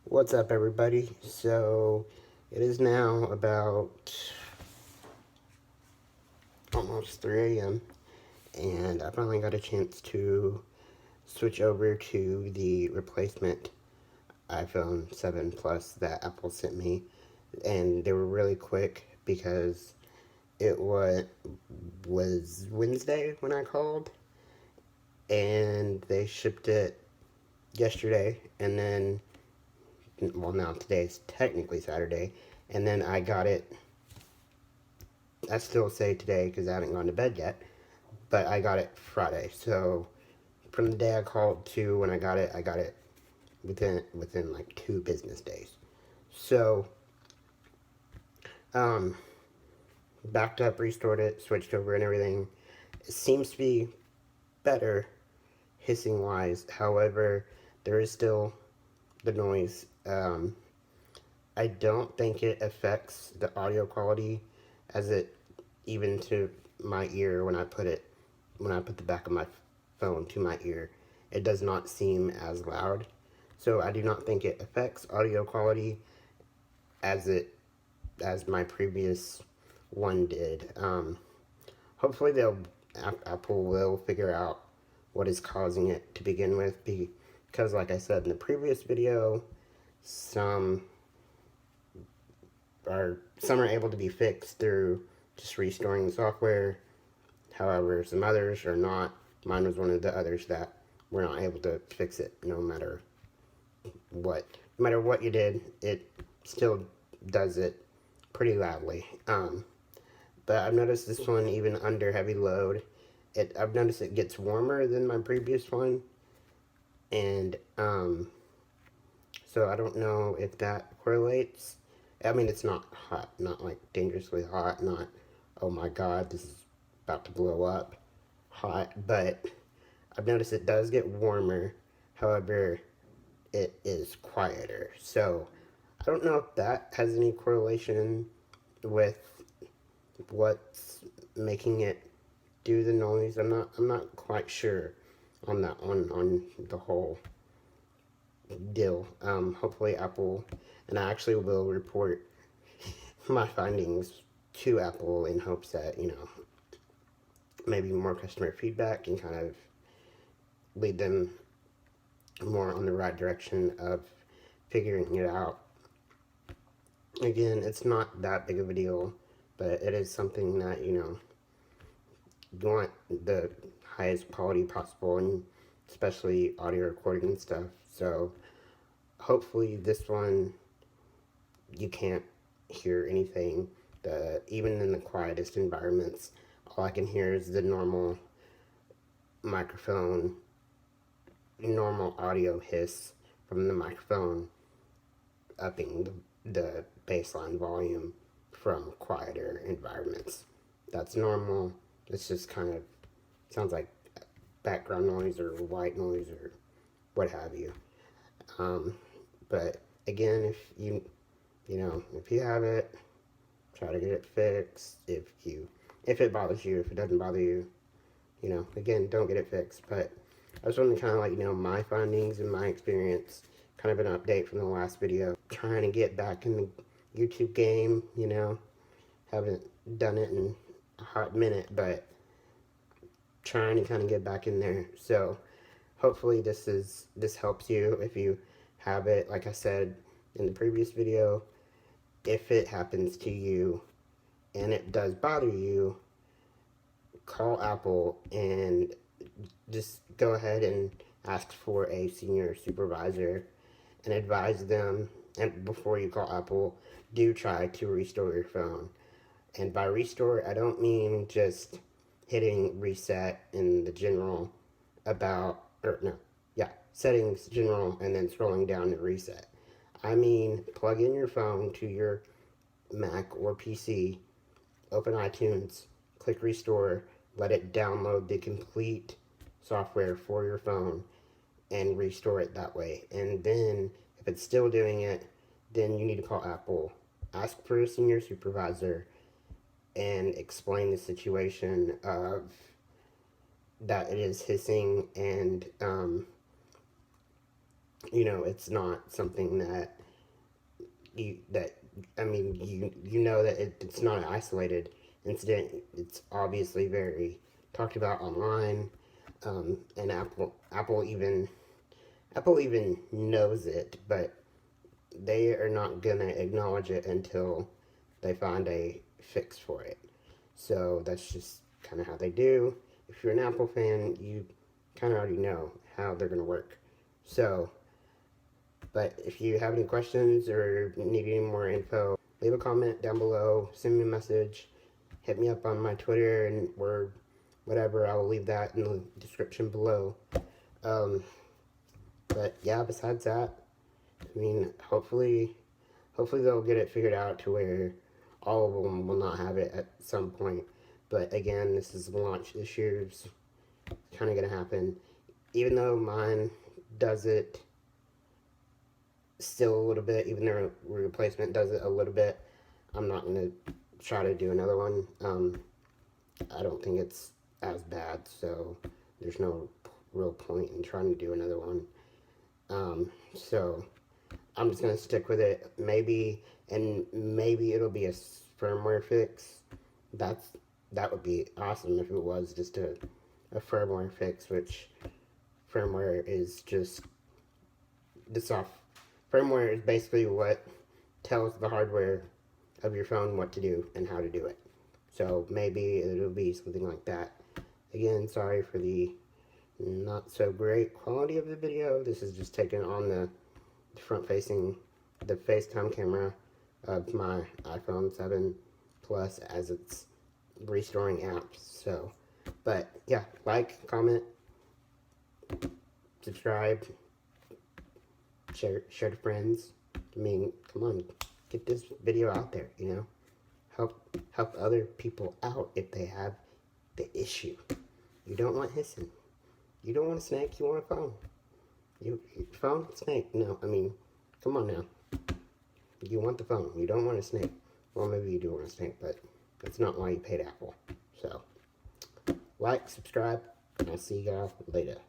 What's up, everybody? So, it is now about almost 3 a.m., and I finally got a chance to switch over to the replacement iPhone 7 Plus that Apple sent me. And they were really quick because it was Wednesday when I called, and they shipped it yesterday, and then, well, now today's technically Saturday, and then I got it. I still say today because I haven't gone to bed yet, but I got it Friday. So from the day I called to when I got it within like 2 business days. So um, backed up, restored it, switched over, and everything. It seems to be better hissing wise. However, there is still the noise. I don't think it affects the audio quality as it even to my ear when I put the back of my phone to my ear. It does not seem as loud. So I do not think it affects audio quality as it as my previous one did. Hopefully Apple will figure out what is causing it to begin with, because like I said in the previous video, some some are able to be fixed through just restoring the software. However, some others are not. Mine was one of the others that were not able to fix it no matter what. No matter what you did, it still does it pretty loudly. But I've noticed this one, even under heavy load, I've noticed it gets warmer than my previous one. And so I don't know if that correlates. I mean, it's not hot, not like dangerously hot, not, oh my god, this is about to blow up hot, but I've noticed it does get warmer. However, it is quieter. So I don't know if that has any correlation with what's making it do the noise. I'm not quite sure on that on the whole deal. Hopefully Apple, and I actually will report my findings to Apple in hopes that, maybe more customer feedback can kind of lead them more on the right direction of figuring it out. Again, it's not that big of a deal, but it is something that, you want the highest quality possible, and especially audio recording and stuff. So hopefully this one, you can't hear anything. Even in the quietest environments, all I can hear is the normal microphone, normal audio hiss from the microphone, upping the baseline volume from quieter environments. That's normal. It's just kind of sounds like background noise or white noise or what have you. But again, if you have it, try to get it fixed. If it bothers you, if it doesn't bother you, again, don't get it fixed. But I just wanted to kind of my findings and my experience, kind of an update from the last video. Trying to get back in the YouTube game, haven't done it in a hot minute, but trying to kind of get back in there. So hopefully this helps you if you have it. Like I said in the previous video, if it happens to you and it does bother you, call Apple and just go ahead and ask for a senior supervisor and advise them. And before you call Apple, do try to restore your phone. And by restore, I don't mean just hitting reset in the general settings general and then scrolling down to reset. I mean, plug in your phone to your Mac or PC, open iTunes, click restore, let it download the complete software for your phone, and restore it that way. And then, if it's still doing it, then you need to call Apple, ask for a senior supervisor, and explain the situation of that it is hissing and it's not something that you that I mean, you know that it's not an isolated incident. It's obviously very talked about online, and Apple even knows it, but they are not gonna acknowledge it until they find a fix for it. So that's just kind of how they do. If you're an Apple fan, you kind of already know how they're gonna work. So, but if you have any questions or need any more info, leave a comment down below, send me a message, hit me up on my Twitter and or whatever. I will leave that in the description below. Um, but yeah, besides that, I mean, hopefully they'll get it figured out to where all of them will not have it at some point. But again, this is launch this year's kind of gonna happen. Even though mine does it still a little bit, even though replacement does it a little bit, I'm not gonna try to do another one. I don't think it's as bad, so there's no real point in trying to do another one. So I'm just gonna stick with it. Maybe it'll be a firmware fix. That would be awesome if it was just a firmware fix, which firmware is just the soft firmware is basically what tells the hardware of your phone what to do and how to do it. So maybe it'll be something like that. Again, sorry for the not so great quality of the video. This is just taken on the front facing, the FaceTime camera of my iPhone 7 Plus as it's restoring apps. So, but yeah, like, comment, subscribe, share to friends. I mean, come on, get this video out there, help other people out if they have the issue. You don't want hissing. You don't want a snake, you want a phone. Phone, snake. No, I mean, come on now. You want the phone. You don't want a snake. Well, maybe you do want a snake, but that's not why you paid Apple. So, like, subscribe, and I'll see y'all later.